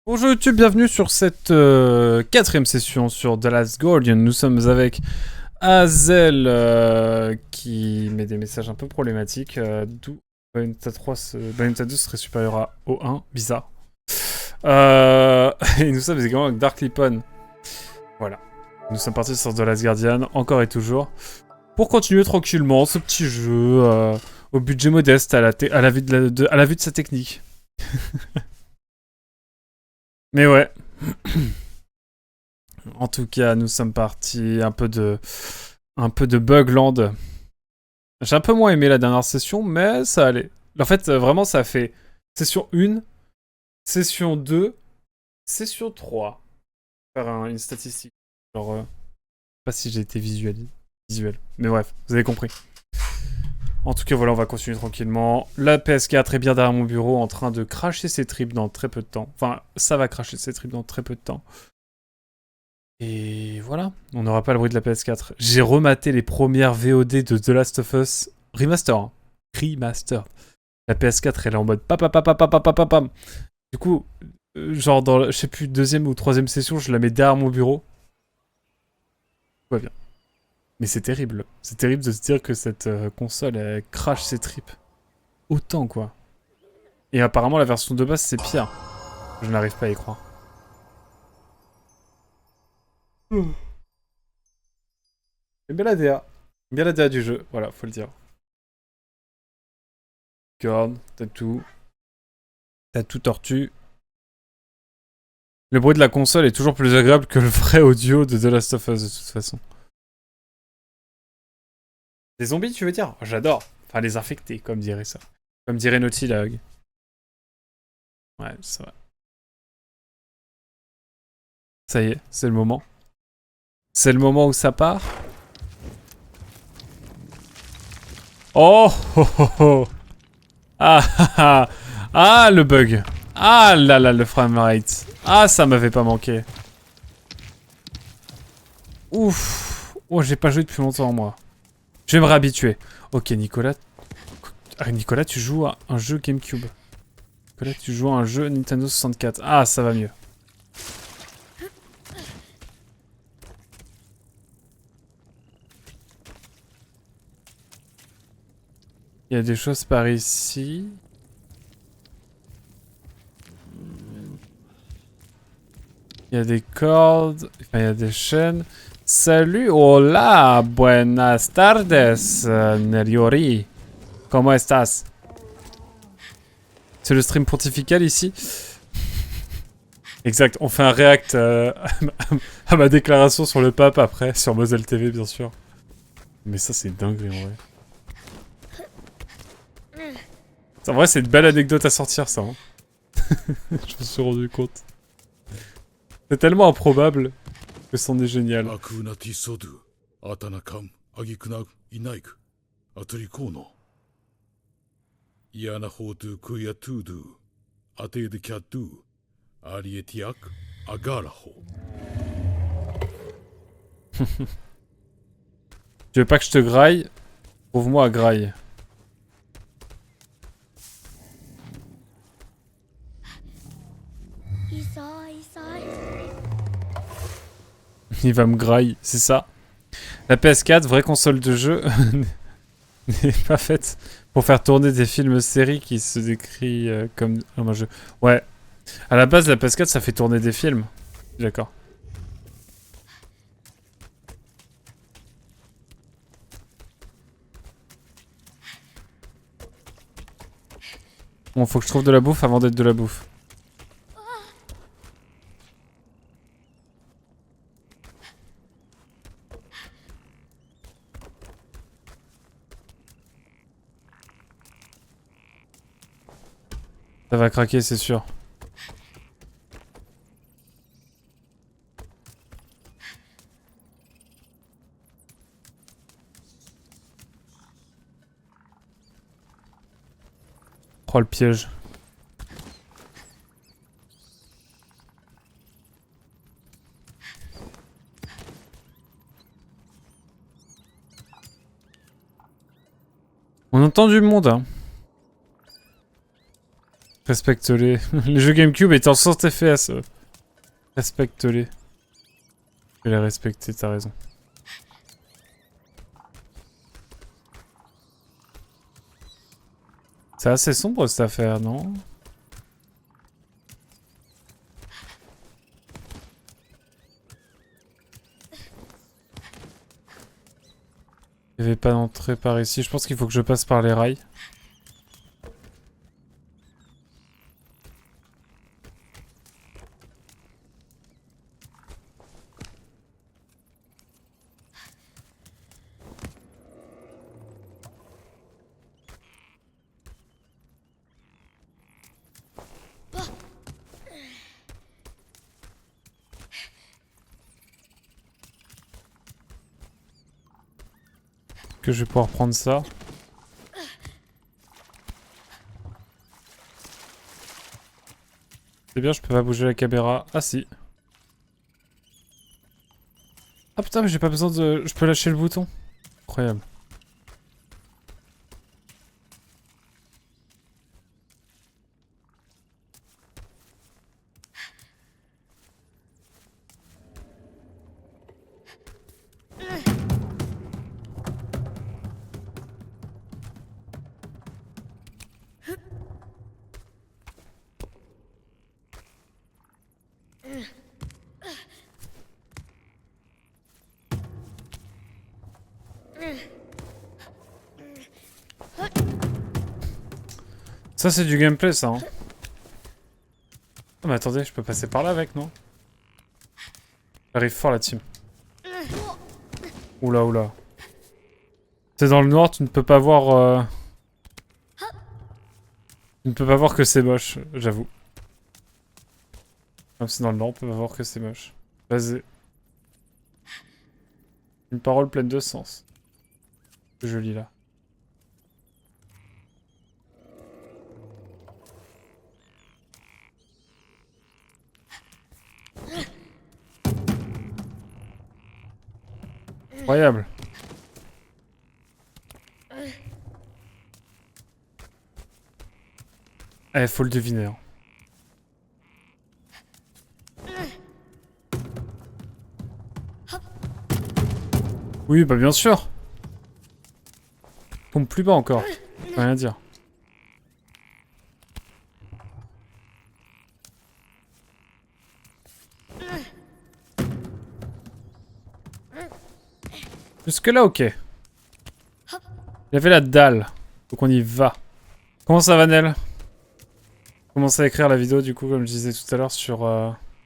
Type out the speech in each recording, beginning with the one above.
Bonjour YouTube, bienvenue sur cette quatrième session sur The Last Guardian. Nous sommes avec Hazel qui met des messages un peu problématiques, d'où Bayonetta 3, Bayonetta 2 serait supérieur au 1, bizarre. Et nous sommes également avec Dark Lipon. Voilà, nous sommes partis sur The Last Guardian, encore et toujours, pour continuer tranquillement ce petit jeu au budget modeste à la vue de sa technique. Mais ouais. En tout cas, nous sommes partis un peu de Bugland. J'ai un peu moins aimé la dernière session, mais ça allait. En fait, vraiment, ça a fait session 1, session 2, session 3. Faire une statistique. Genre, je sais pas si j'ai été visuel. Mais bref, vous avez compris. En tout cas, voilà, on va continuer tranquillement. La PS4 est bien derrière mon bureau en train de cracher ses tripes dans très peu de temps. Enfin, ça va cracher ses tripes dans très peu de temps. Et voilà, on n'aura pas le bruit de la PS4. J'ai rematé les premières VOD de The Last of Us Remaster. Hein. Remaster. La PS4, elle est en mode pam. Du coup, genre dans, je sais plus, deuxième ou troisième session, je la mets derrière mon bureau. Tout va bien. Mais c'est terrible. C'est terrible de se dire que cette console, elle crache ses tripes. Autant, quoi. Et apparemment, la version de base, c'est pire. Je n'arrive pas à y croire. J'aime bien la DA. J'aime bien la DA du jeu, voilà, faut le dire. Corne, tatou. Tatou tortue. Le bruit de la console est toujours plus agréable que le vrai audio de The Last of Us de toute façon. Des zombies, tu veux dire? J'adore. Enfin, les infectés, comme dirait ça. Comme dirait Naughty Dog. Ouais, ça va. Ça y est, c'est le moment. C'est le moment où ça part. Oh, oh, oh, oh. Ah, ah, ah. Ah, le bug. Ah là là, le framerate. Ah, ça m'avait pas manqué. Ouf. Oh, j'ai pas joué depuis longtemps, moi. Je vais me réhabituer. Ok, Nicolas. Ah, Nicolas, tu joues à un jeu GameCube. Nicolas, tu joues à un jeu Nintendo 64. Ah, ça va mieux. Il y a des choses par ici. Il y a des cordes. Enfin, il y a des chaînes. Salut, hola, buenas tardes, Neriori. Comment estás? C'est le stream pontifical ici. Exact, on fait un react à ma déclaration sur le pape après, sur Moselle TV bien sûr. Mais ça c'est dingue en vrai. En vrai c'est une belle anecdote à sortir ça. Hein. Je me suis rendu compte. C'est tellement improbable que c'en est génial. Tu veux pas que je te graille? Trouve-moi à graille. Il va me graille, c'est ça. La PS4, vraie console de jeu, n'est pas faite pour faire tourner des films séries qui se décrit comme un jeu. Ouais. À la base, la PS4, ça fait tourner des films. D'accord. Bon, faut que je trouve de la bouffe avant d'être de la bouffe. Ça va craquer, c'est sûr. Oh, le piège. On entend du monde, hein. Respecte-les. Les jeux GameCube étaient en 100 FPS. Respecte-les. Je vais les respecter, t'as raison. C'est assez sombre cette affaire, non? Il n'y avait pas d'entrée par ici. Je pense qu'il faut que je passe par les rails. Que je vais pouvoir prendre ça. C'est bien, je peux pas bouger la caméra. Ah si. Ah putain, mais j'ai pas besoin de... Je peux lâcher le bouton. Incroyable. Ça c'est du gameplay ça. Hein. Oh, mais attendez, je peux passer par là avec, non? J'arrive fort la team. Oula oula. T'es dans le noir, tu ne peux pas voir... Tu ne peux pas voir que c'est moche, j'avoue. Même si dans le noir, on peut pas voir que c'est moche. Vas-y. Une parole pleine de sens. C'est joli là. Incroyable. Eh, faut le deviner. Hein. Oui, bah bien sûr. Tombe plus bas encore. Faut rien dire. Jusque là, ok. Il y avait la dalle. Donc on y va. Comment ça va, Nel? Commence à écrire la vidéo, du coup, comme je disais tout à l'heure, sur...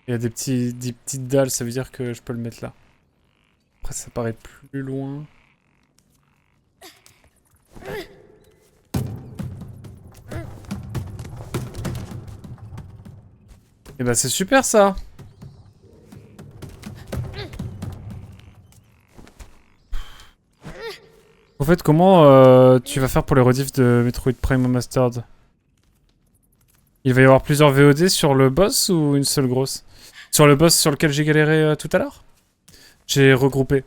Il y a des petites dalles, ça veut dire que je peux le mettre là. Après, ça paraît plus loin. Et bah c'est super ça. En fait, comment tu vas faire pour les rediffs de Metroid Prime Remastered? Il va y avoir plusieurs VOD sur le boss ou une seule grosse? Sur le boss sur lequel j'ai galéré tout à l'heure? J'ai regroupé.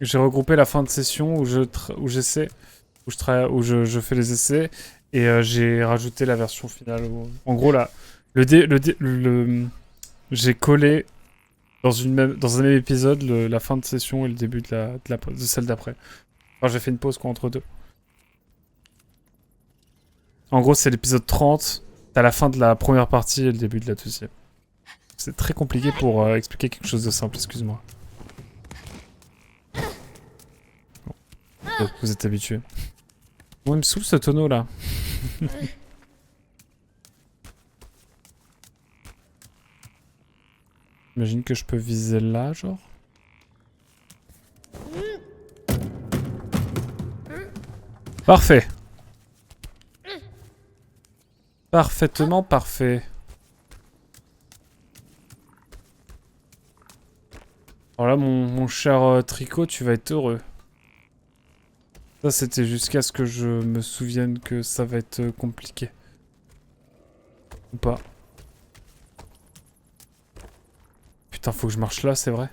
J'ai regroupé la fin de session où j'essaie, où je fais les essais, et j'ai rajouté la version finale. En gros, là, j'ai collé dans un même épisode la fin de session et le début de celle d'après. Enfin, j'ai fait une pause quoi, entre deux. En gros, c'est l'épisode 30. T'as la fin de la première partie et le début de la deuxième. C'est très compliqué pour expliquer quelque chose de simple, excuse-moi. Bon, vous êtes habitués. Bon, il me saoule ce tonneau là. J'imagine que je peux viser là, genre. Parfait. Parfaitement parfait. Alors là, mon cher Tricot, tu vas être heureux. Ça, c'était jusqu'à ce que je me souvienne que ça va être compliqué. Ou pas. Putain, faut que je marche là, c'est vrai.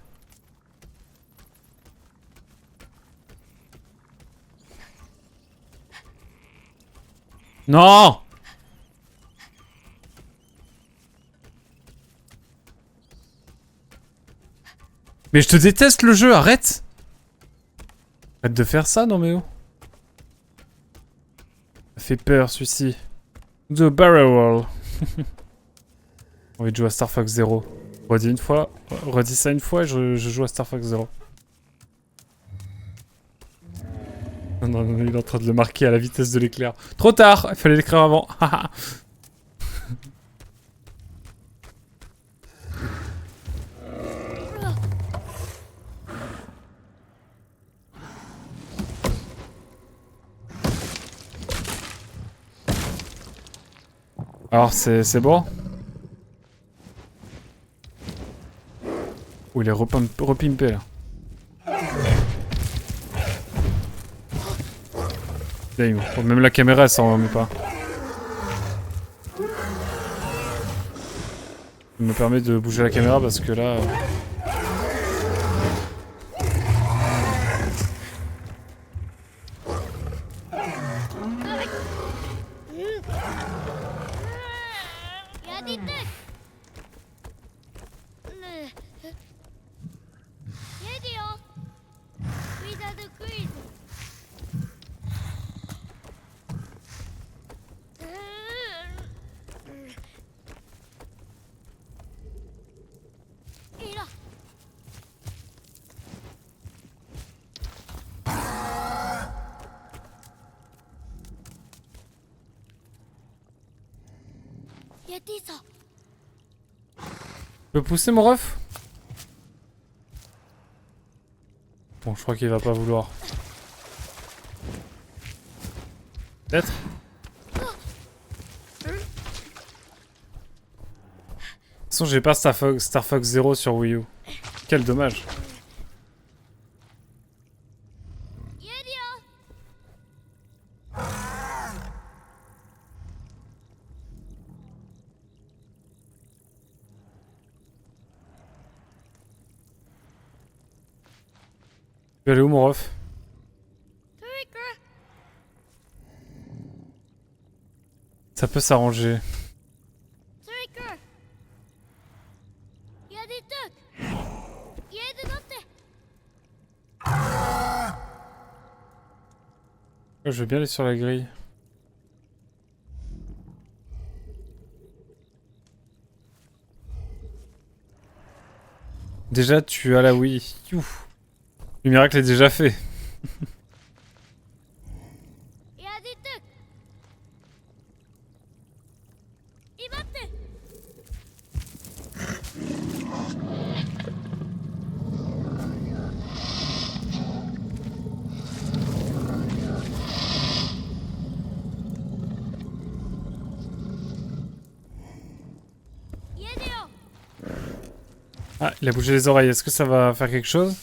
Non! Mais je te déteste le jeu, arrête. Arrête de faire ça, non mais oh. Ça fait peur celui-ci. The Barrel. J'ai envie de jouer à Star Fox Zero. Redis une fois, redis ça une fois et je joue à Star Fox Zero. Non, non, non, il est en train de le marquer à la vitesse de l'éclair. Trop tard, il fallait l'écrire avant. Alors, c'est bon? Oh, il est repimpé là. Damn. Même la caméra, elle s'en remet pas. Ça me permet de bouger la caméra parce que là... Tu peux pousser mon ref? Bon, je crois qu'il va pas vouloir. Peut-être? De toute façon, j'ai pas Star Fox Zero sur Wii U. Quel dommage. Tu vas aller où mon ref? Ça peut s'arranger. Je veux bien aller sur la grille. Déjà, tu as la Wii. Ouf. Le miracle est déjà fait. Ah, il a bougé les oreilles. Est-ce que ça va faire quelque chose?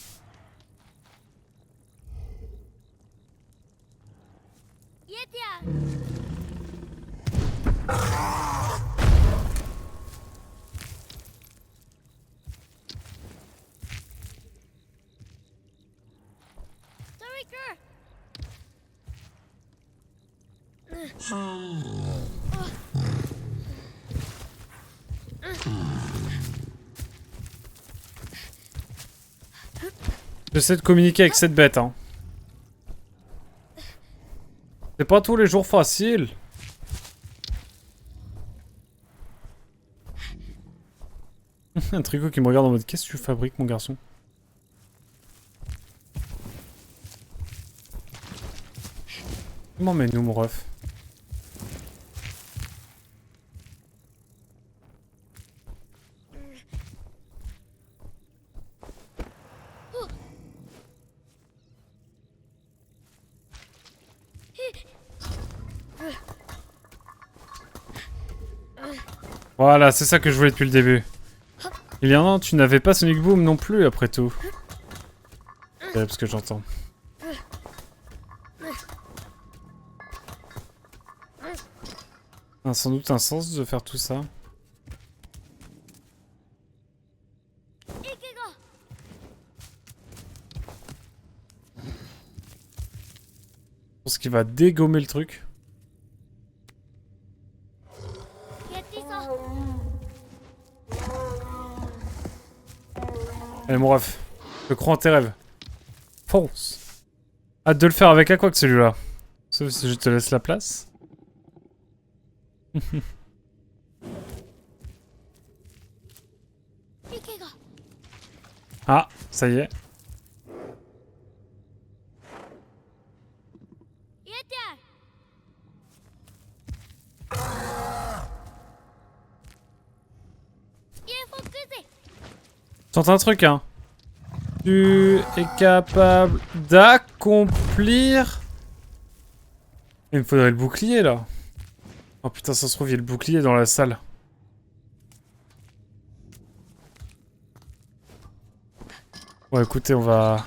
J'essaie de communiquer avec cette bête, hein. C'est pas tous les jours facile. Un tricot qui me regarde en mode qu'est-ce que tu fabriques mon garçon? Comment mets-nous mon ref? Voilà, c'est ça que je voulais depuis le début. Il y a un an, tu n'avais pas Sonic Boom non plus, après tout. C'est ce que j'entends. A sans doute un sens de faire tout ça. Je pense qu'il va dégommer le truc. Allez mon ref. Je crois en tes rêves. Fonce. Hâte de le faire avec Aqua que celui-là. Sauf si je te laisse la place. Ah, ça y est. Tente un truc, hein. Tu es capable d'accomplir... Il me faudrait le bouclier, là. Oh putain, ça se trouve, il y a le bouclier dans la salle. Ouais, écoutez, on va...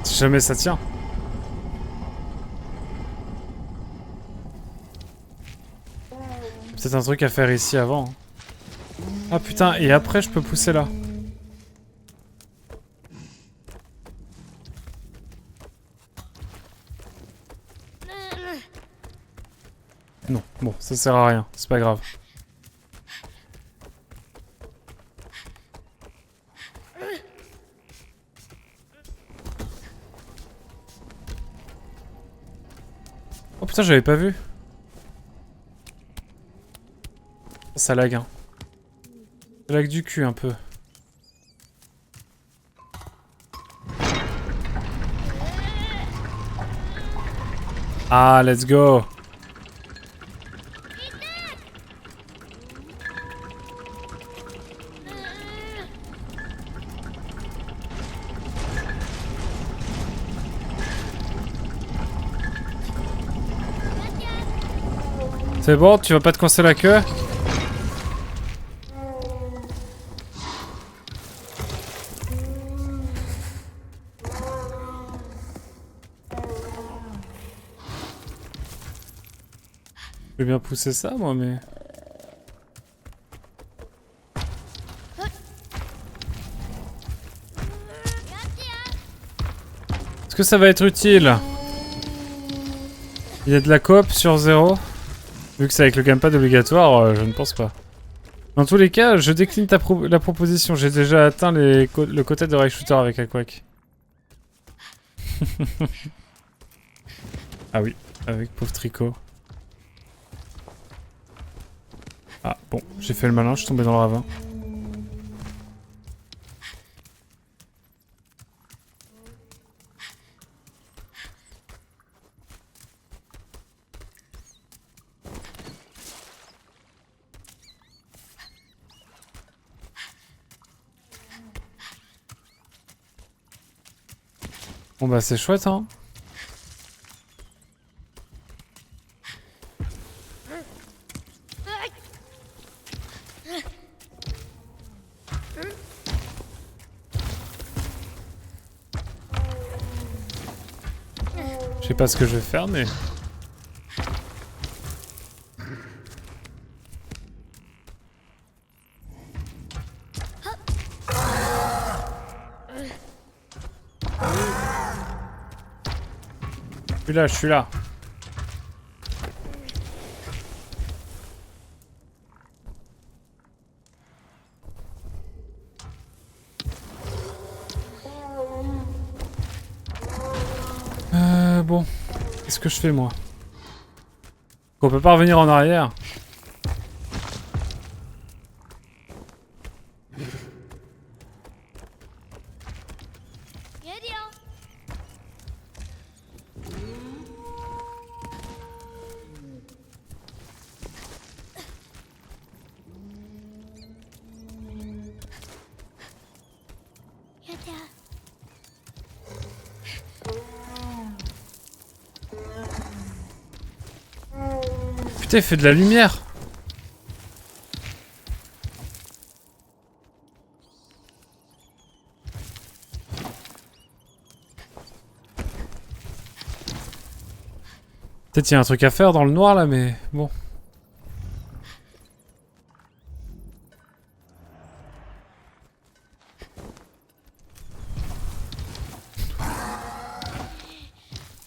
Si jamais ça tient. Peut-être un truc à faire ici avant. Ah putain, et après je peux pousser là. Non, bon, ça sert à rien, c'est pas grave. Oh putain, j'avais pas vu. Ça lag, hein. Ça lag du cul un peu. Ah, let's go. C'est bon, tu vas pas te coincer la queue? Je vais bien pousser ça, moi, mais... Est-ce que ça va être utile? Il y a de la coop sur 0. Vu que c'est avec le gamepad obligatoire, je ne pense pas. Dans tous les cas, je décline la proposition. J'ai déjà atteint le quota de rail shooter avec Aquac. Ah oui, avec pauvre tricot. Ah bon, j'ai fait le malin, je suis tombé dans le ravin. Bon bah c'est chouette, hein. Je sais pas ce que je vais faire, mais... Je suis là. Bon. Qu'est-ce que je fais, moi? On peut pas revenir en arrière. Putain, il fait de la lumière. Peut-être il y a un truc à faire dans le noir là, mais bon.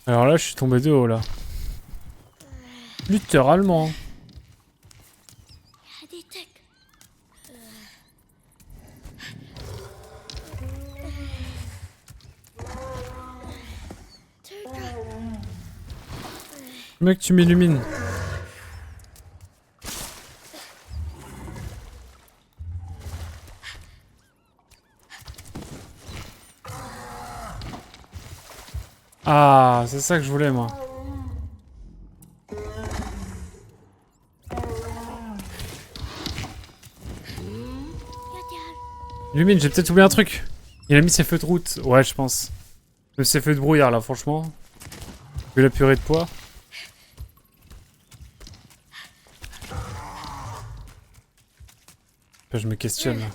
Alors là, je suis tombé de haut là. Littéralement. Mec, tu m'illumines. Ah, c'est ça que je voulais moi. Illumine, j'ai peut-être oublié un truc. Il a mis ses feux de route. Ouais, je pense. Mais ses feux de brouillard là, franchement. Vu la purée de poids. Je me questionne là.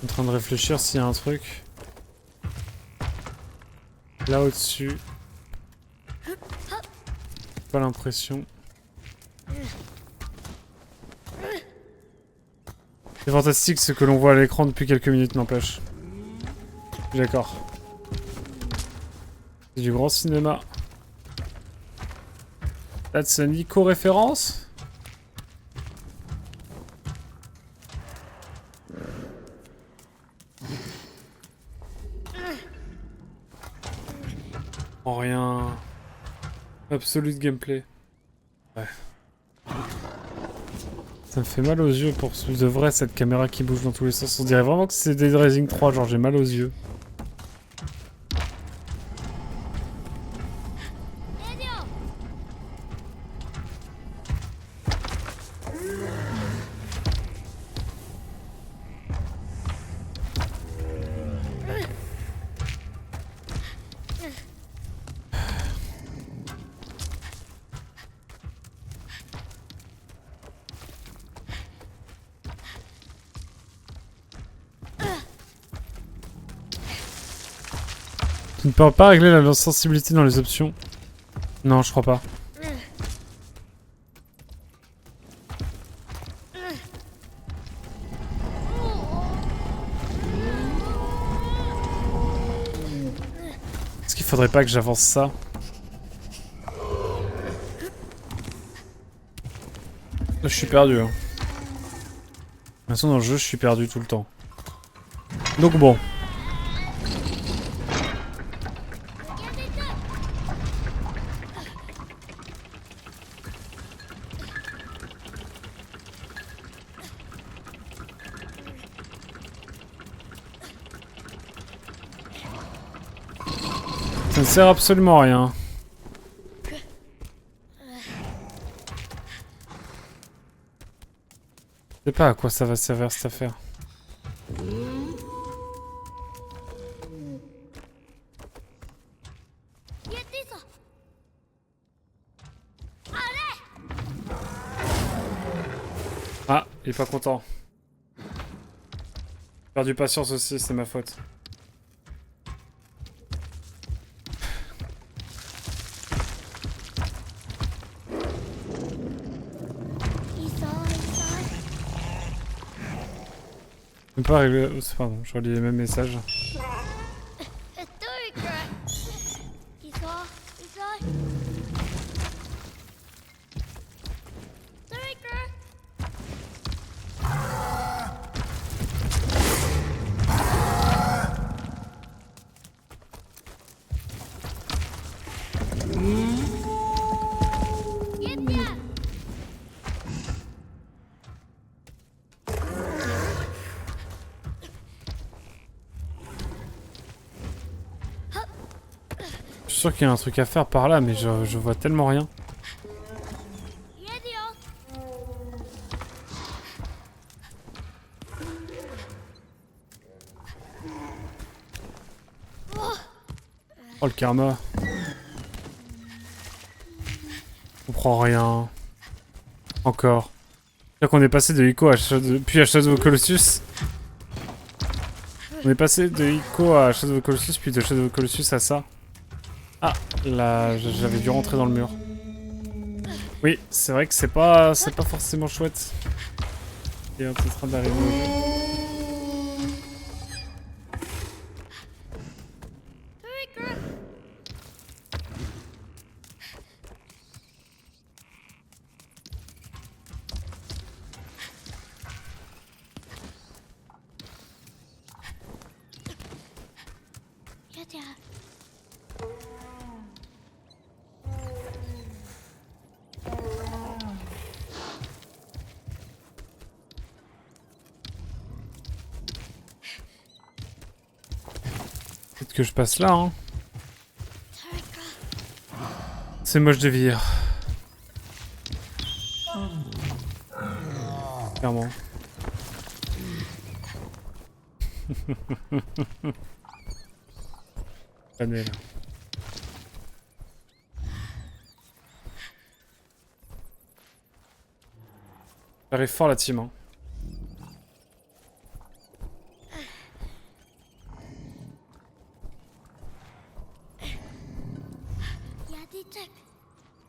En train de réfléchir s'il y a un truc. Là au-dessus. Pas l'impression. C'est fantastique ce que l'on voit à l'écran depuis quelques minutes, n'empêche. D'accord. C'est du grand cinéma. That's an éco-référence. En rien. Absolute gameplay. Ouais. Ça me fait mal aux yeux pour de vrai cette caméra qui bouge dans tous les sens. On dirait vraiment que c'est Dead Rising 3, genre j'ai mal aux yeux. Tu ne peux pas régler la sensibilité dans les options? Non, je crois pas. Est-ce qu'il faudrait pas que j'avance ça? Là, je suis perdu. Hein. De toute façon, dans le jeu, je suis perdu tout le temps. Donc bon. Ça ne sert absolument à rien. Je sais pas à quoi ça va servir cette affaire. Ah, il est pas content. Perdu patience aussi, c'est ma faute. Je peux pas régler... Pardon, je relis les mêmes messages. Je suis sûr qu'il y a un truc à faire par là, mais je vois tellement rien. Oh le karma. On comprend rien. Encore. C'est-à-dire qu'on est passé de Ico à Shadow... puis à Shadow of the Colossus. On est passé de Ico à Shadow of the Colossus, puis de Shadow of the Colossus à ça. Ah, là, j'avais dû rentrer dans le mur. Oui, c'est vrai que c'est pas forcément chouette. Et on est en train d'arriver au jeu. Peut-être que je passe là, hein. C'est moche de vivre. Clairement. Panel. J'arrive fort la team, hein.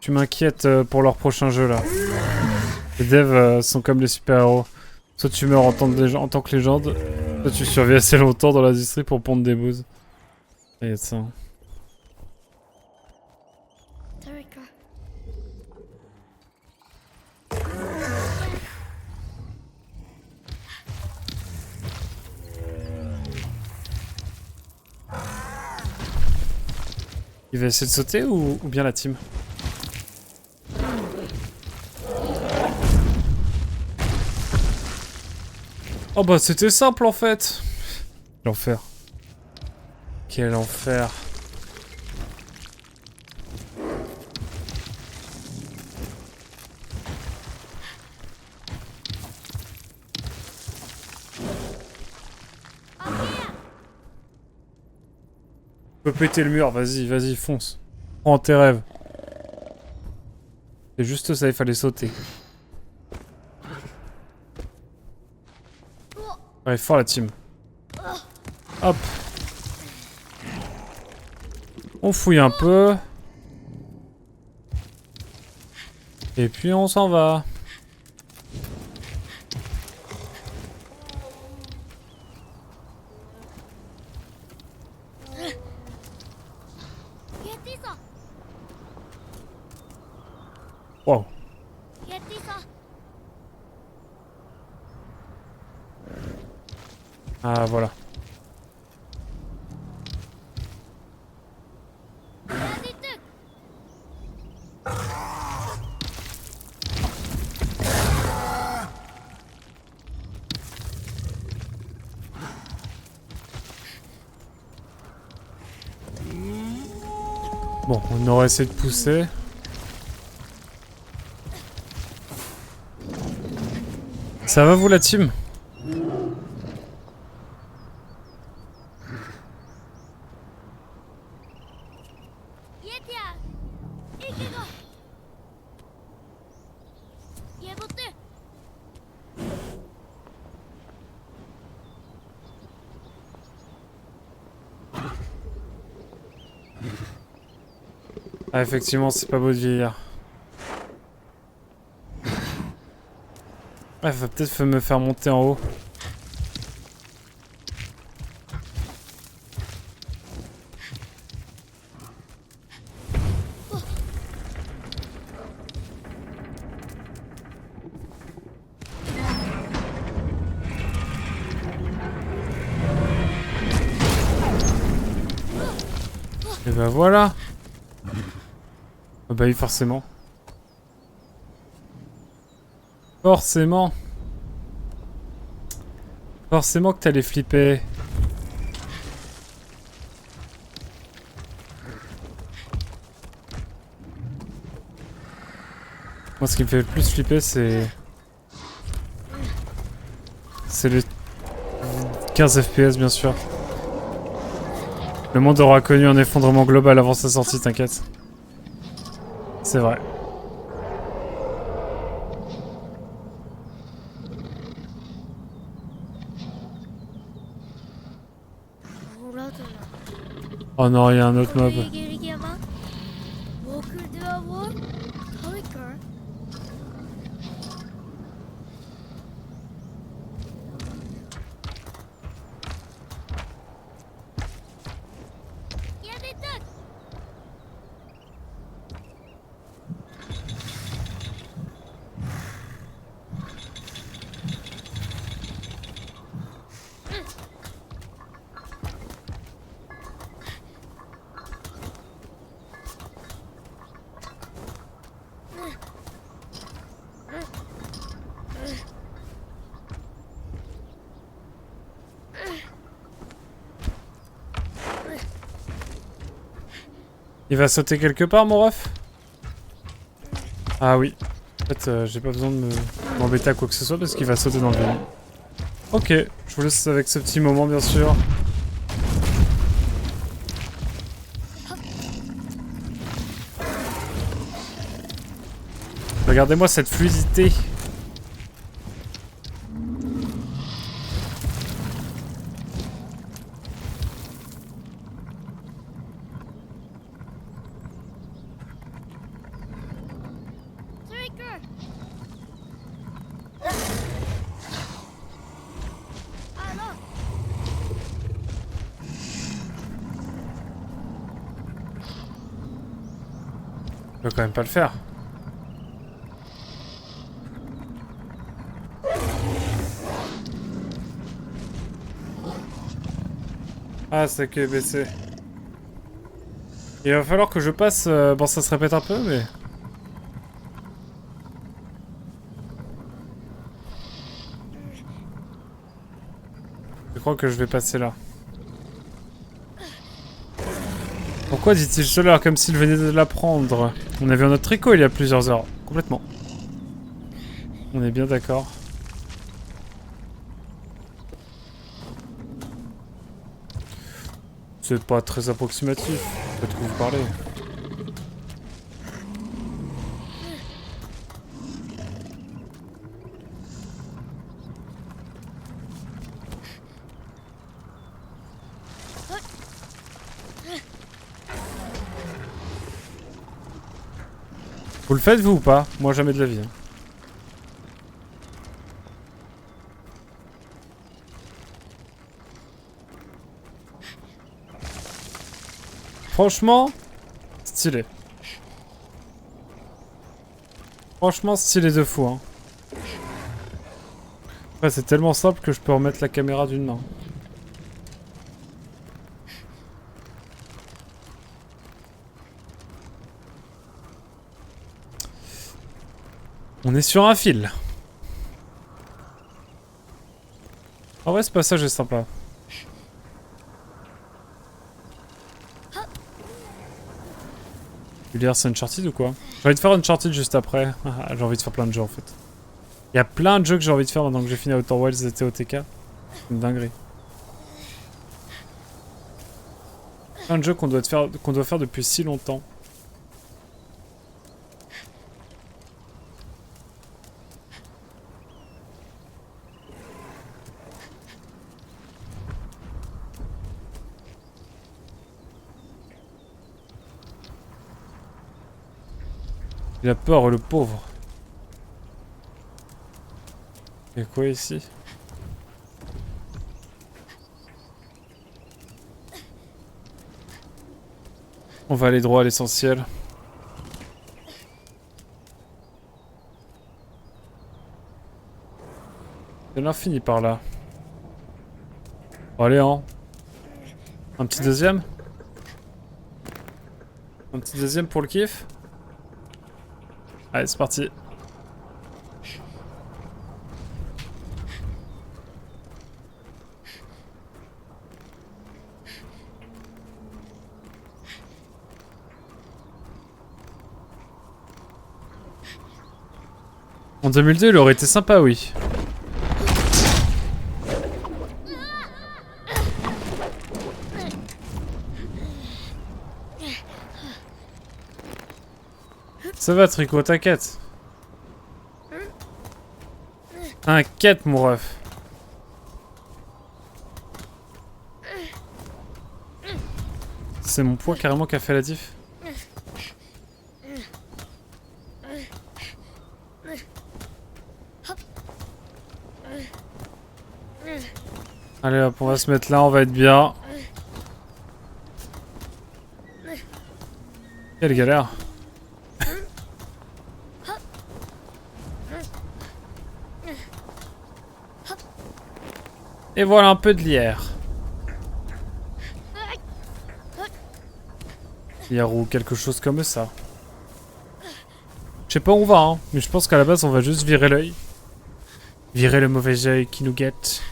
Tu m'inquiètes pour leur prochain jeu là. Les devs sont comme les super-héros. Soit tu meurs en tant que légende, soit tu survis assez longtemps dans l'industrie pour pondre des bouses. Et y a de ça. Hein. Il va essayer de sauter ou bien la team? Oh bah c'était simple en fait. L'enfer. Quel enfer. Tu peux péter le mur, vas-y, vas-y, fonce. Prends tes rêves. C'est juste ça, il fallait sauter. Allez, fort la team. Hop. On fouille un peu. Et puis on s'en va. Wow. Ah voilà. Bon, on aurait essayé de pousser. Ça va vous la team? Ah effectivement c'est pas beau de vieillir. Ouais, faut peut-être me faire monter en haut. Et bah voilà. Ah bah oui forcément. Forcément. Forcément que t'allais flipper. Moi ce qui me fait le plus flipper c'est... C'est les 15 FPS bien sûr. Le monde aura connu un effondrement global avant sa sortie, t'inquiète. C'est vrai. Oh non, il y a un autre mob. Il va sauter quelque part, mon ref? Ah oui. En fait, j'ai pas besoin de m'embêter à quoi que ce soit parce qu'il va sauter dans le vide. Ok, je vous laisse avec ce petit moment, bien sûr. Regardez-moi cette fluidité. Je peux quand même pas le faire. Ah, c'est que baissé. Il va falloir que je passe... Bon, ça se répète un peu, mais... Je crois que je vais passer là. Pourquoi dit-il cela comme s'il venait de l'apprendre? On a vu notre tricot il y a plusieurs heures. Complètement. On est bien d'accord. C'est pas très approximatif. De quoi vous parlez. Vous le faites vous ou pas? Moi jamais de la vie. Hein. Franchement, stylé. Franchement stylé de fou. Hein. Ouais, c'est tellement simple que je peux remettre la caméra d'une main. On est sur un fil. En vrai, ce passage est sympa. Tu veux dire c'est Uncharted ou quoi? J'ai envie de faire Uncharted juste après. J'ai envie de faire plein de jeux en fait. Il y a plein de jeux que j'ai envie de faire maintenant que j'ai fini Outer Wilds et TOTK. C'est une dinguerie. Plein de jeux qu'on doit faire depuis si longtemps. Il a peur, le pauvre. Il y a quoi ici? On va aller droit à l'essentiel. C'est l'infini par là. Bon, allez, hein. Un petit deuxième? Un petit deuxième pour le kiff? Allez, c'est parti. En 2002, il aurait été sympa, oui. Ça va, Tricot, t'inquiète. T'inquiète, mon ref. C'est mon poids carrément qui a fait la diff. Allez hop, on va se mettre là, on va être bien. Quelle galère. Et voilà un peu de lierre. Lierre ou quelque chose comme ça. Je sais pas où on va, hein, mais je pense qu'à la base on va juste virer l'œil. Virer le mauvais œil qui nous guette.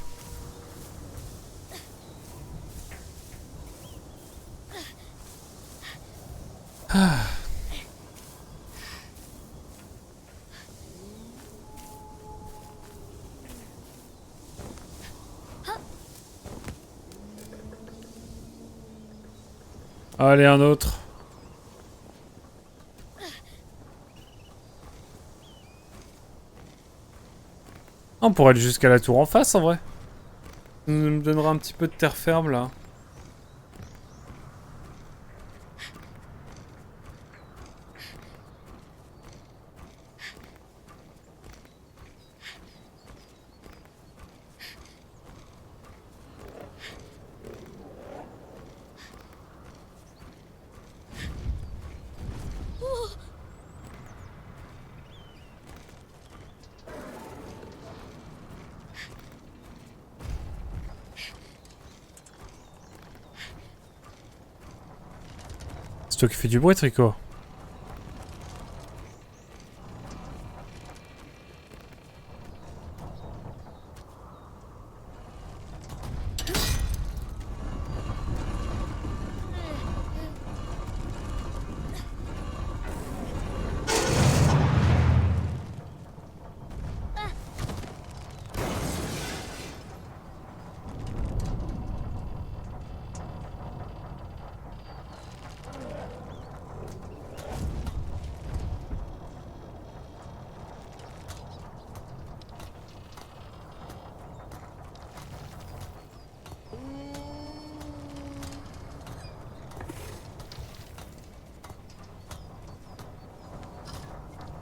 Ah. Allez, un autre. On pourrait aller jusqu'à la tour en face en vrai. Ça me donnera un petit peu de terre ferme là. C'est toi qui fais du bruit, Tricot.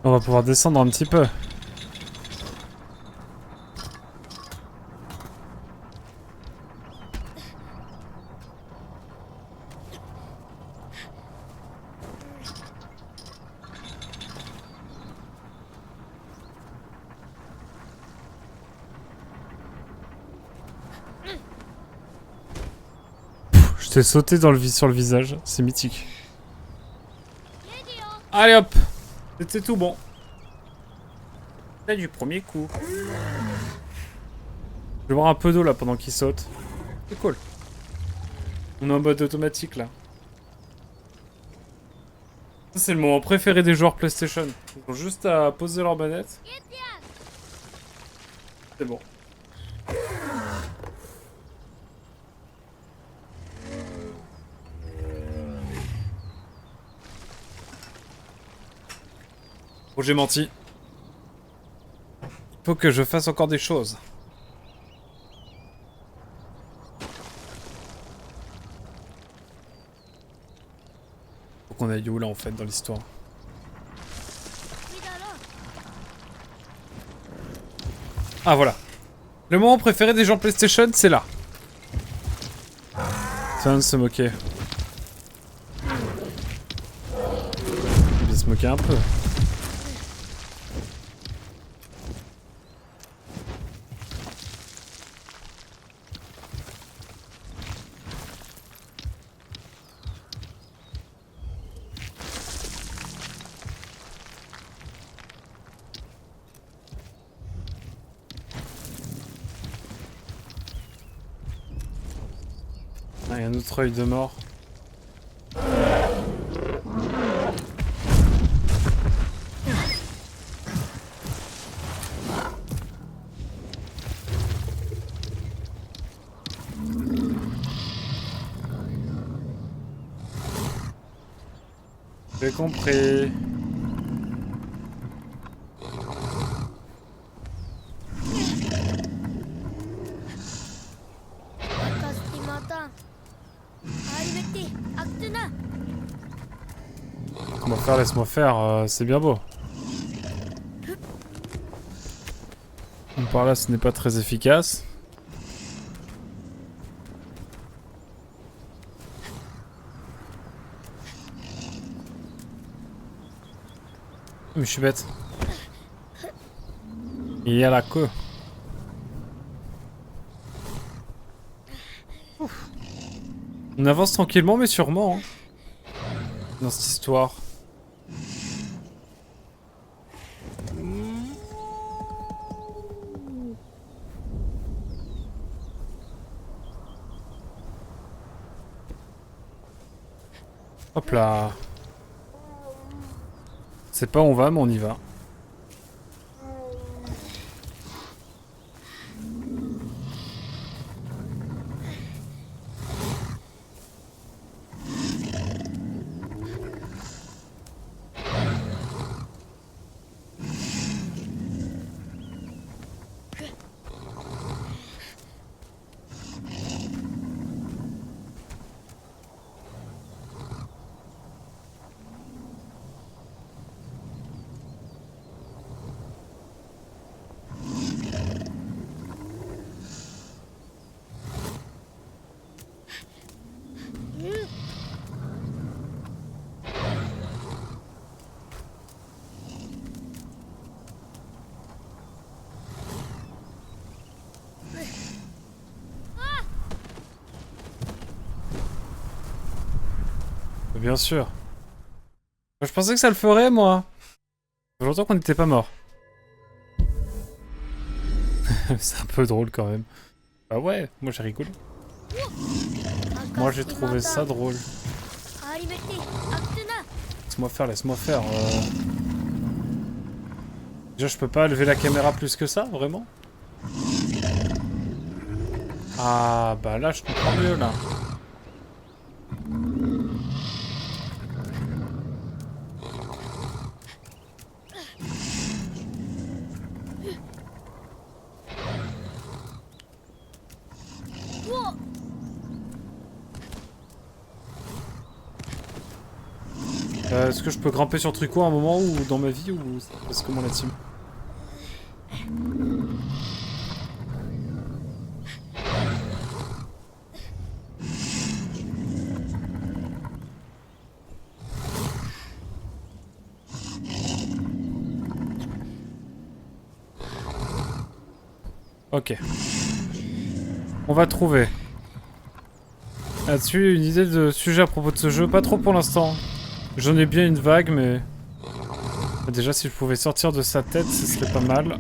On va pouvoir descendre un petit peu. Je t'ai sauté dans sur le visage, c'est mythique. Allez hop, c'était tout bon. C'est du premier coup. Je vais boire un peu d'eau là pendant qu'il saute. C'est cool. On est en mode automatique là. Ça c'est le moment préféré des joueurs PlayStation. Ils ont juste à poser leur manette. C'est bon. Oh, j'ai menti. Faut que je fasse encore des choses. Faut qu'on aille où là en fait dans l'histoire? Ah voilà. Le moment préféré des gens PlayStation, c'est là. Ça vient de se moquer. Il va se moquer un peu. Ah, il y a un autre œil de mort. J'ai compris. Laisse-moi faire, c'est bien beau. Par là, ce n'est pas très efficace. Mais je suis bête. Il y a la queue. Ouf. On avance tranquillement mais sûrement hein, dans cette histoire. Hop là. C'est pas où on va mais on y va. Bien sûr. Je pensais que ça le ferait moi. Ça fait longtemps qu'on n'était pas mort. C'est un peu drôle quand même. Bah ouais, moi j'ai rigolé. Moi j'ai trouvé ça drôle. Laisse-moi faire. Déjà je peux pas lever la caméra plus que ça, vraiment? Ah bah là je comprends mieux là. Est-ce que je peux grimper sur Tricot à un moment ou dans ma vie ou ça se passe comment la team? Ok. On va trouver. As-tu une idée de sujet à propos de ce jeu? Pas trop pour l'instant. J'en ai bien une vague, mais... Déjà, si je pouvais sortir de sa tête, ce serait pas mal.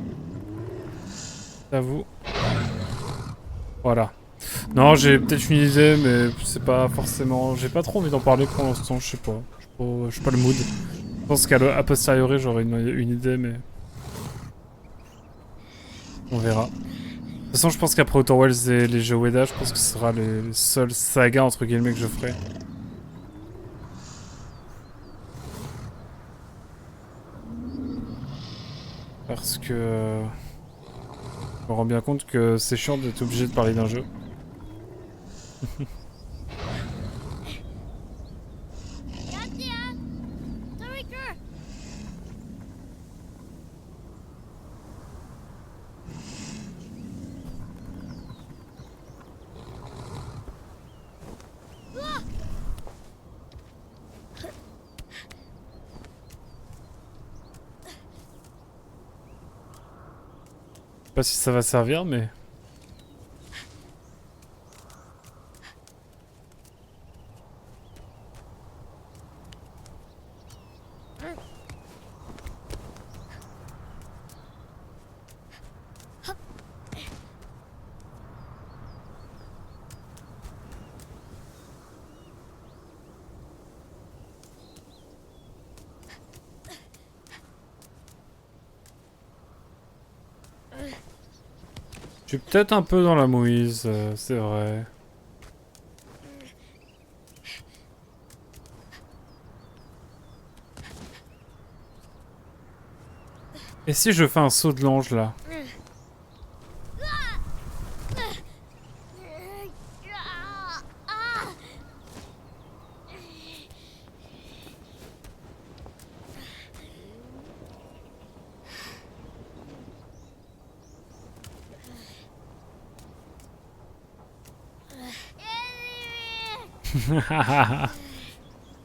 J'avoue. Voilà. Non, j'ai peut-être une idée, mais c'est pas forcément... J'ai pas trop envie d'en parler pour l'instant, je sais pas. Je suis pas le mood. Je pense qu'à posteriori, j'aurai une idée, mais... On verra. De toute façon, je pense qu'après Outer Wilds et les jeux Ueda, je pense que ce sera les seules sagas, entre guillemets, que je ferai. Parce que... Je me rends bien compte que c'est chiant d'être obligé de parler d'un jeu. Je sais pas si ça va servir, mais... Je suis peut-être un peu dans la mouise, c'est vrai. Et si je fais un saut de l'ange, là?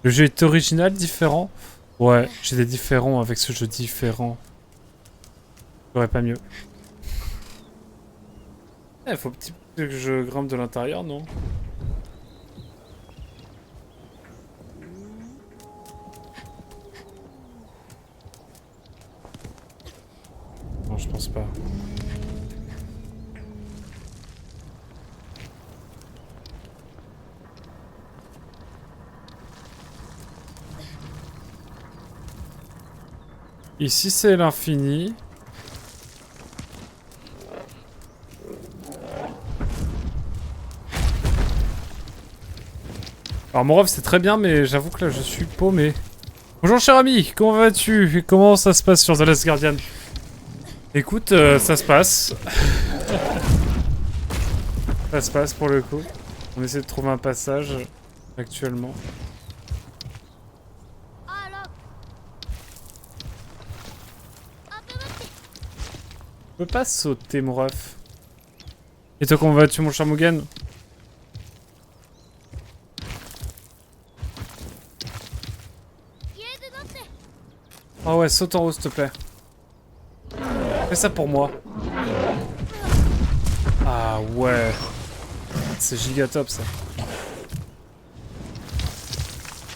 Le jeu est original, différent? Ouais, j'ai des différents avec ce jeu différent. J'aurais pas mieux. Eh, faut petit peu que je grimpe de l'intérieur, non? Non, je pense pas. Ici, c'est l'infini. Alors, mon rêve, c'est très bien, mais j'avoue que là, je suis paumé. Bonjour, cher ami, comment vas-tu? Comment ça se passe sur The Last Guardian? Écoute, ça se passe. Ça se passe pour le coup. On essaie de trouver un passage actuellement. Je peux pas sauter, mon ref. Et toi, comment vas-tu, mon cher Mugen? Oh ouais, saute en haut, s'il te plaît. Fais ça pour moi. Ah ouais. C'est giga top, ça.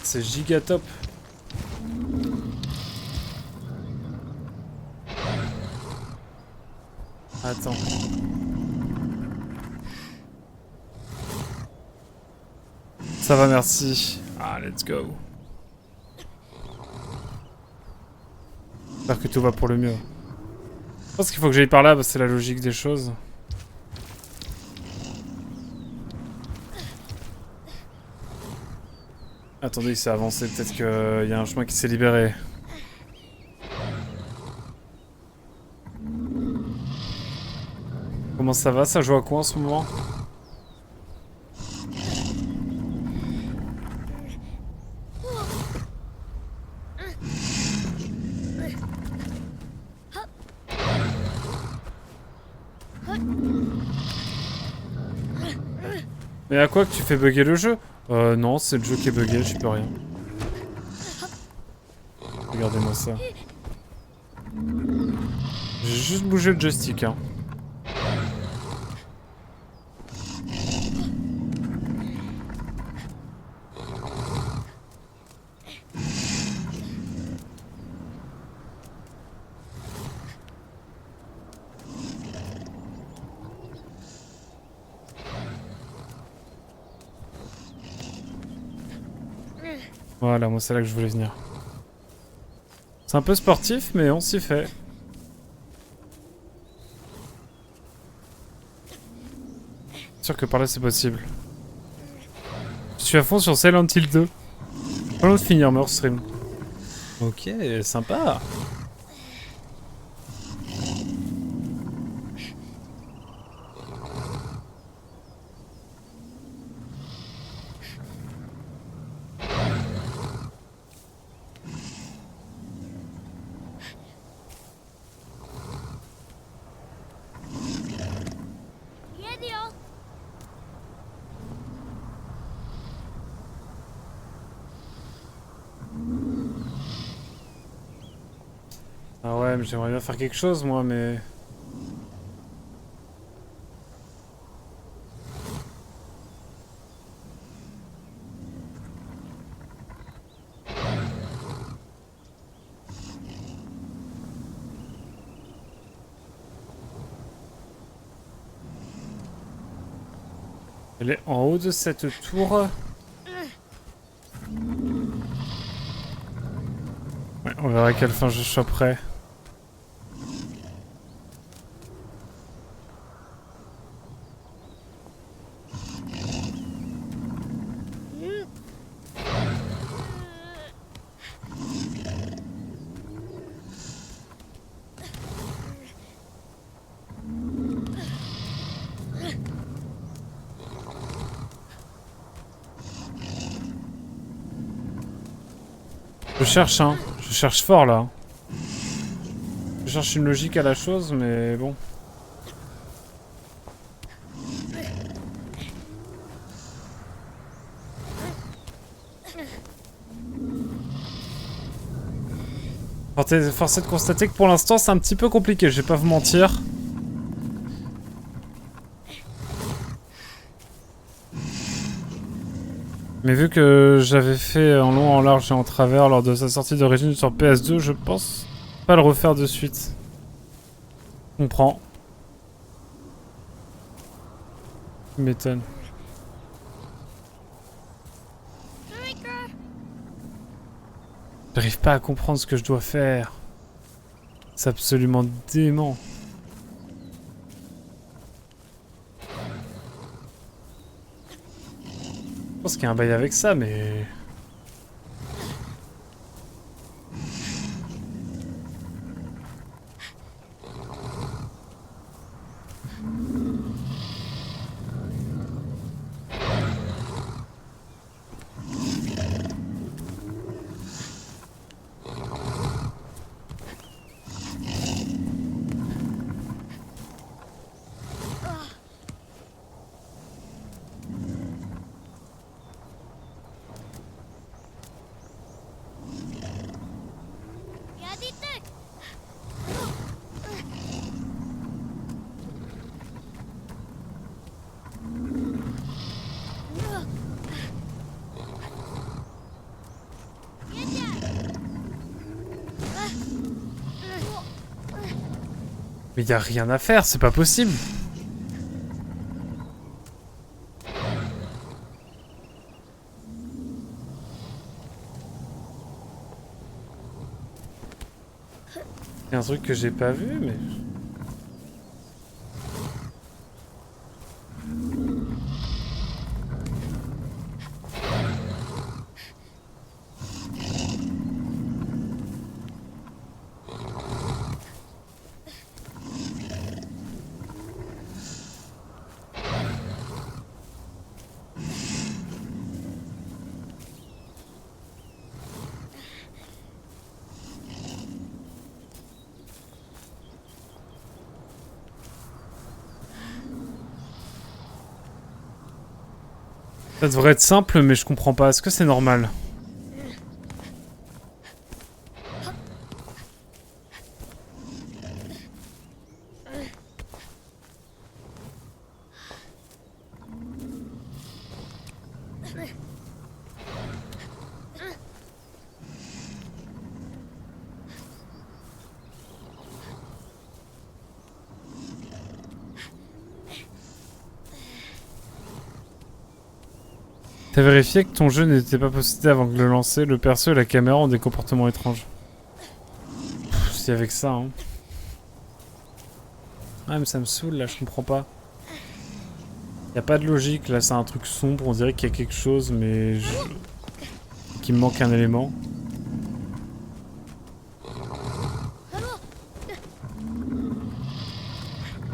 C'est giga top. Attends. Ça va, merci. Ah, let's go. J'espère que tout va pour le mieux. Je pense qu'il faut que j'aille par là, parce que c'est la logique des choses. Attendez, il s'est avancé. Peut-être qu'il y a un chemin qui s'est libéré. Comment ça va? Ça joue à quoi en ce moment? Mais à quoi que tu fais bugger le jeu? Non, c'est le jeu qui est bugué, je peux rien. Regardez-moi ça. J'ai juste bougé le joystick, hein. Voilà, moi c'est là que je voulais venir. C'est un peu sportif, mais on s'y fait. Sûr que par là c'est possible. Je suis à fond sur Silent Hill 2. Pas loin de finir Meurs Stream. Ok, sympa. Ah ouais, mais j'aimerais bien faire quelque chose moi, mais... Elle est en haut de cette tour. Ouais, on verra à quelle fin je choperai. Je cherche, hein. Je cherche fort, là. Je cherche une logique à la chose, mais bon. Force est de constater que pour l'instant c'est un petit peu compliqué, je vais pas vous mentir. Mais vu que j'avais fait en long, en large et en travers lors de sa sortie d'origine sur PS2, je pense pas le refaire de suite. Je comprends. Tu m'étonnes. J'arrive pas à comprendre ce que je dois faire. C'est absolument dément. Je pense qu'il y a un bail avec ça, mais... Mais y a rien à faire, c'est pas possible. Y a un truc que j'ai pas vu, mais... Ça devrait être simple, mais je comprends pas. Est-ce que c'est normal? T'as vérifié que ton jeu n'était pas possédé avant de le lancer. Le perso et la caméra ont des comportements étranges. C'est avec ça, hein. Ah, mais ça me saoule, là, je comprends pas. Y a pas de logique, là, c'est un truc sombre. On dirait qu'il y a quelque chose, mais... qu'il me manque un élément.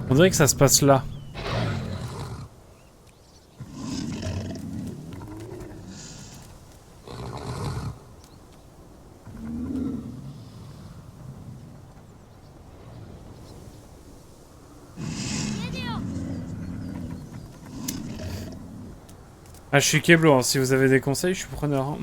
On dirait que ça se passe là. Ah, je suis Keblo, hein. Si vous avez des conseils, je suis preneur. Hein.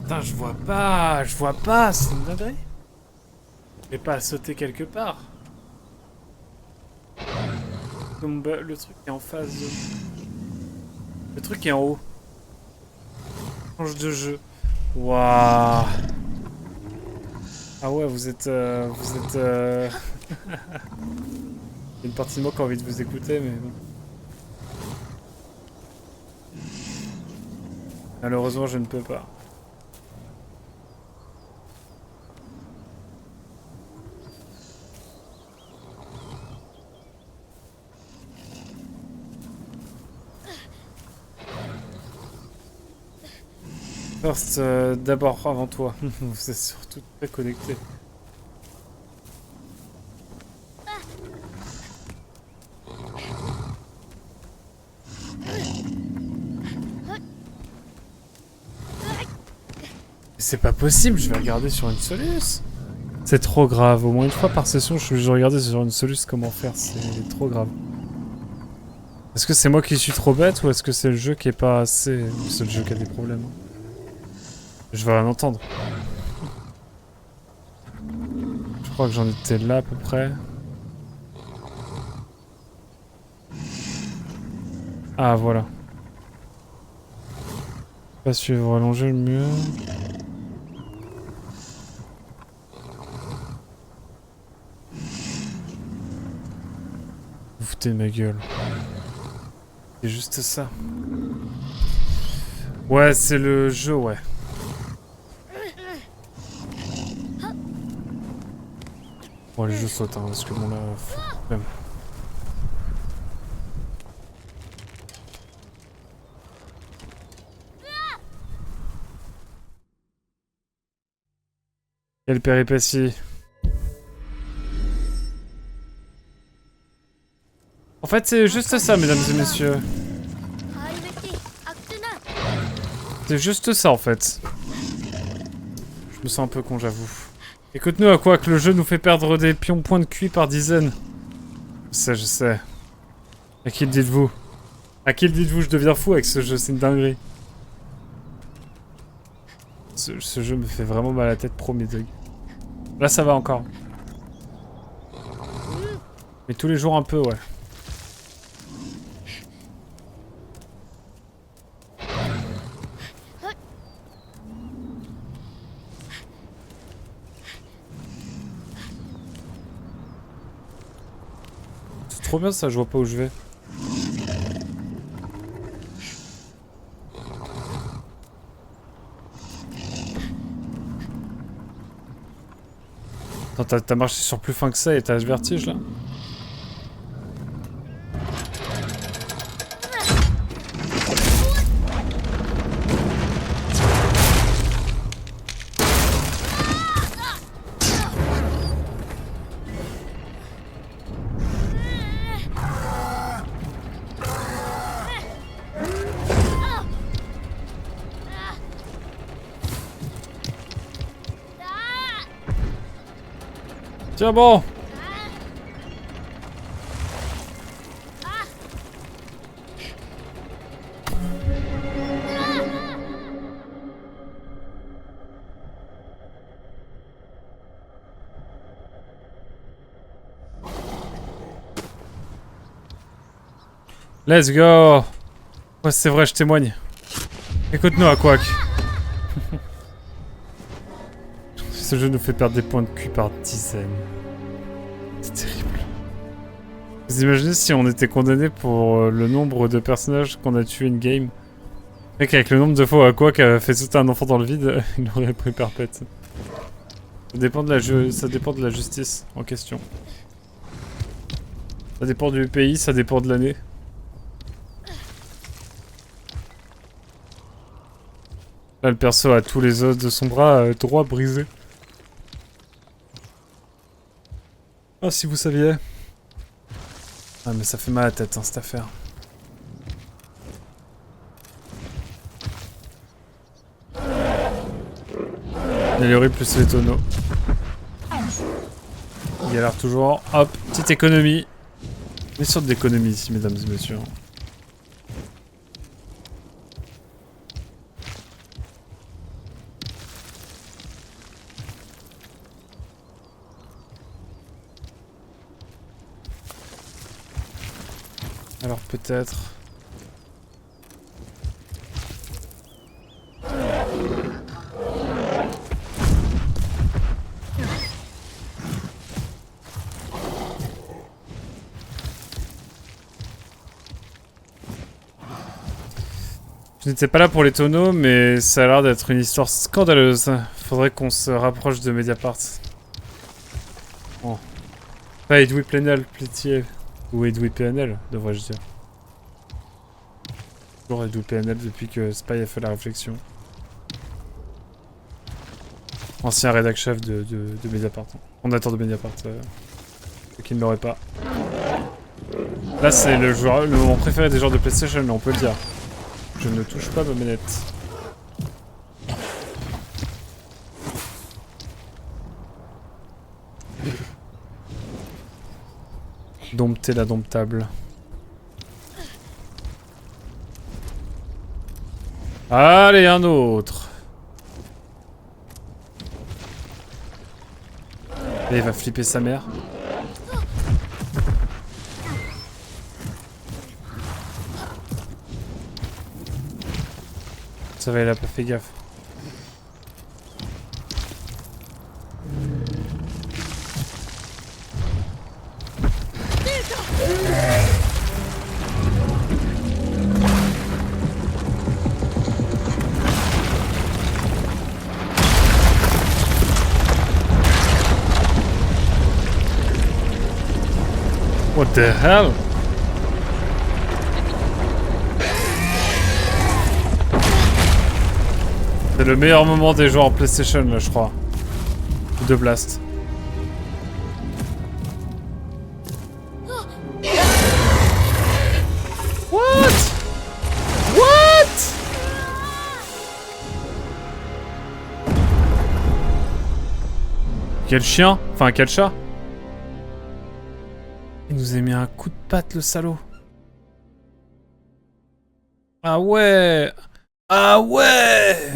Putain, je vois pas, c'est une dinguerie. Je vais pas sauter quelque part. Le truc est en face de... Le truc est en haut. Change de jeu. Waouh. Ah ouais, vous êtes... Il y a une partie de moi qui a envie de vous écouter, mais bon. Malheureusement, je ne peux pas. First, d'abord, avant toi. Vous êtes surtout très connectés. C'est pas possible, je vais regarder sur une soluce. C'est trop grave, au moins une fois par session, je regarder sur une soluce comment faire, c'est trop grave. Est-ce que c'est moi qui suis trop bête ou est-ce que c'est le jeu qui est pas assez... C'est le jeu qui a des problèmes. Je vais rien entendre. Je crois que j'en étais là à peu près. Ah voilà. Pas suivre, allonger le mur. Vous foutez de ma gueule. C'est juste ça. Ouais, c'est le jeu, ouais. Bon, les jeux sautent, hein, parce que bon là... Même. Quelle péripétie. En fait, c'est juste ça, mesdames et messieurs. C'est juste ça, en fait. Je me sens un peu con, j'avoue. Écoute-nous à quoi que le jeu nous fait perdre des pions points de QI par dizaines. Je sais. À qui le dites-vous? À qui le dites-vous? Je deviens fou avec ce jeu, c'est une dinguerie. Ce jeu me fait vraiment mal à la tête, promis Doug. Là, ça va encore. Mais tous les jours un peu, ouais. C'est trop bien ça, je vois pas où je vais. Attends, t'as marché sur plus fin que ça et t'as ce vertige là? Tiens bon! Let's go! Ouais, c'est vrai, je témoigne. Écoute-nous à Quack. Ce jeu nous fait perdre des points de cul par dizaines. C'est terrible. Vous imaginez si on était condamné pour le nombre de personnages qu'on a tués in-game? Mec, avec le nombre de fois à Quack a fait sauter un enfant dans le vide, il aurait pris perpète. Ça dépend de la justice en question. Ça dépend du pays, ça dépend de l'année. Là, le perso a tous les os de son bras droit brisés. Ah, si vous saviez. Ah, mais ça fait mal à la tête, hein, cette affaire. Améliorer plus les tonneaux. Il galère toujours. Hop, petite économie. Une sorte d'économie ici, mesdames et messieurs. Alors peut-être... Je n'étais pas là pour les tonneaux, mais ça a l'air d'être une histoire scandaleuse. Faudrait qu'on se rapproche de Mediapart. Oh. Pas Edoui Plenel, pitié. Ou Edoui PNL, devrais-je dire. Toujours Edoui PNL depuis que Spy a fait la réflexion. Ancien rédac chef de Mediapart. Fondateur de Mediapart. Ceux qui ne l'auraient pas. Là, c'est le moment préféré des joueurs de PlayStation, on peut le dire. Je ne touche pas ma manette. Dompter la domptable. Allez, un autre. Et il va flipper sa mère. Ça va, il a pas fait gaffe. What the hell? C'est le meilleur moment des joueurs en PlayStation là, je crois. De Blast. What? What? Quel chien? Enfin, quel chat? Il nous a mis un coup de patte, le salaud. Ah ouais! Ah ouais!